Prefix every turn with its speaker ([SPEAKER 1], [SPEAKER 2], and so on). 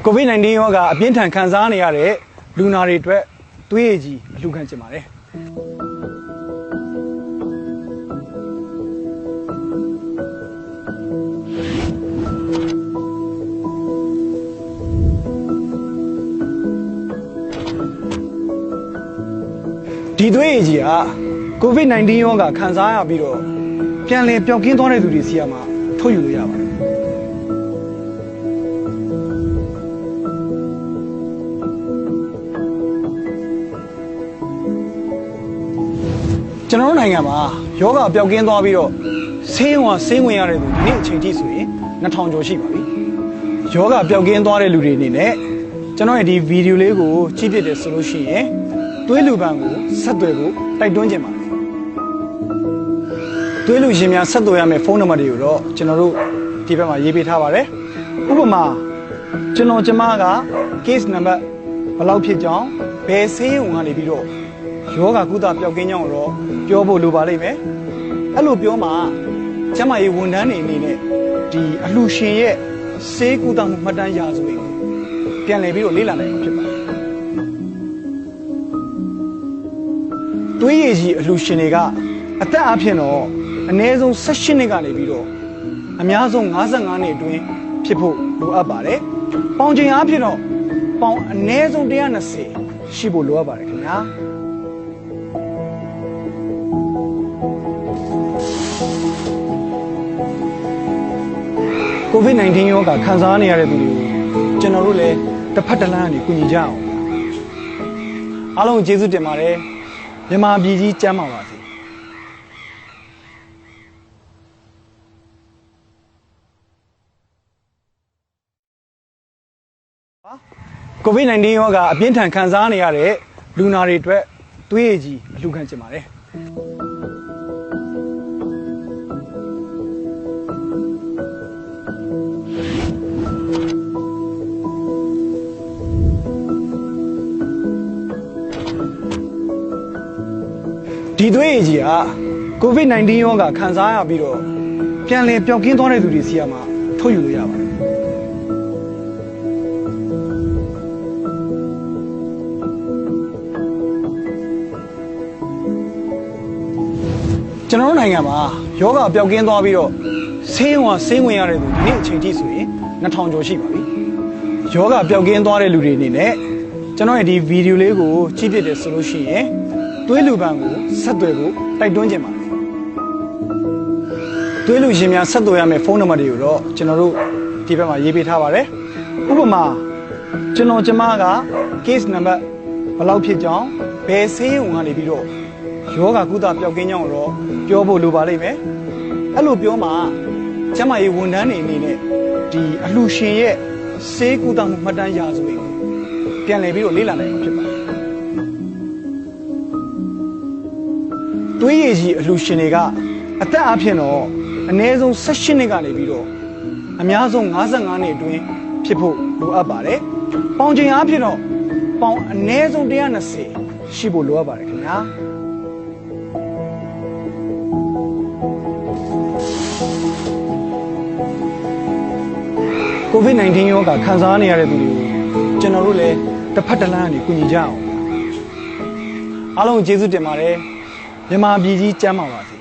[SPEAKER 1] COVID-19 ရောဂါအပြင်းထန်ခံစားနေရတဲ့လူနာတွေအတွက်သွေးရည်ကြီးအလှူခံချင်ပါတယ်ဒီသွေးရည်ကြီးက COVID-19 ရောဂါခံစားရပြီးတော့ပြန်လည်ပျောက်ကင်းသွားတဲ့သူတွေဆီမှာထုတ်ယူလို့ရပါတယ်ကျွန်တော်တို့နိုင်ငံမှာယောဂပျောက်ကင်းသွားပြီးတော့ဆေးဝင်ရတဲ့သူဒီနေ့အချိန်ထိဆိုရင်2000ကျော်ရှိပါပြီယောဂပျောက်ကင်းသွားတဲ့လူတွေအနေနဲ့ကျွန်တော်ရဲ့ဒီဗီဒီယိုလေးကိုကြည့်ဖြစ်တယ်ဆိုလို့ရှိရင်သွေးလူပန်ကိုဆက်သွယ်ဖို့တိုက်တွန်းခြင်းပါတယ်သွေးလူရှင်များဆက်သွယ်ရမယ့်ဖုန်းနံပါတ်တွေကိုတော့ကျွန်တော်တို့ဒီဘက်မှာရေးပေးထားပါတယ်ဥပမာကျမက case number ဘယ်လောက်ဖြစ်ကြောင်းဘယ်ဆေးရုံကနေပြီးတော့ယောဂကုသပျောက်ကင်းကြောင်းတော့ပြောဖို့လိုပါလိမ့်မယ်အဲ့လိုပြောမှကျမရေးဝန်ထမ်းတွေအနေနဲ့ဒီအလှရှင်ရဲ့ဆေးကုသမှုမှတ်တမ်းရာဇဝင်ကိုပြန်လည်ပြီးတော့လေ့လာနိုင်မှာဖြစ်ပါတယ်သွေးရည်ကြီးအလှရှင်တွေကအသက်အဖြစ်တော့အနည်းဆုံး18နှစ်ကနေပြီးတော့အများဆုံး55နှစ်အတွင်းဖြစ်ဖို့လိုအပ်ပါတယ်ပေါင်ချိန်အဖြစ်တော့ပေါင်အနည်းဆုံး120ရှိဖို့လိုအပ်ပါတယ်ခင်ဗျာCOVID-19 ရောဂါခံစားနေရတဲ့သူတွေကိုကျွန်တော်တို့လည်းတစ်ဖက်တစ်လမ်းကနေကူညီကြအောင်အားလုံးကျေးဇူးတင်ပါတယ်မြန်မာပြည်ကြီးကျန်းမာပါစေCOVID-19 ရောဂါအပြင်းထန်ခံစားနေရတဲ့လူနာတွေအတွက်သွေးရည်ကြီးအလှူခံချင်ပါတယ်ဒီသွေးရည်ကြီးက COVID-19 ရောဂါခံစားရပြီးတော့ပြန်လည်ပျောက်ကင်းသွားတဲ့သူတွေဆီမှာထုတ်ယူလို့ရပါတယ်ကျွန်တော်တို့နိုင်ငံမှာယောဂပျောက်ကင်းသွားပြီးတော့ဆေးဝင်ရတဲ့သူဒီနေ့အချိန်ထိဆိုရင်2000ကျော်ရှိပါပြီယောဂပျောက်ကင်းသွားတဲ့လူတွေအနေနဲ့ကျွန်တော်ရဲ့ဒီဗီဒီယိုလေးကိုကြည့်ဖြစ်တယ်ဆိုလို့ရှိရင်သွေးလူပန်ကိုဆက်သွယ်ဖို့တိုက်တွန်းခြင်းပါတယ်သွေးလူရှင်များဆက်သွယ်ရမယ့်ဖုန်းနံပါတ်တွေကိုတော့ကျွန်တော်တို့ဒီဘက်မှာရေးပေးထားပါတယ်ဥပမာကျမက case number ဘယ်လောက်ဖြစ်ကြောင်းဘယ်ဆေးရုံကနေပြီးတော့ယောဂကုသပျောက်ကင်းကြောင်းတော့ပြောဖို့လိုပါလိမ့်မယ်အဲ့လိုပြောမှကျမရေးဝန်ထမ်းတွေအနေနဲ့ဒီအလှရှင်ရဲ့ဆေးကုသမှုမှတ်တမ်းရာဇဝင်ကိုပြန်လည်ပြီးတော့လေ့လာနိုင်မှာဖြစ်ပါတယ်သွေးရည်ကြီးအလှရှင်တွေကအသက်အဖြစ်တော့အနည်းဆုံး18နှစ်ကနေပြီးတော့အများဆုံး55နှစ်အတွင်းဖြစ်ဖို့လိုအပ်ပါတယ်ပေါင်ချိန်အဖြစ်တော့ပေါင်အနည်းဆုံး120ရှိဖို့လိုအပ်ပါတယ်ခင်ဗျာCOVID-19 ရောဂါခံစားနေရတဲ့သူတွေကိုကျွန်တော်တို့လည်းတစ်ဖက်တစ်လမ်းကနေကူညီကြအောင်အားလုံးကျေးဇူးတင်ပါတယ်မြန်မာပြည်ကြီးကျန်းမာပါစေ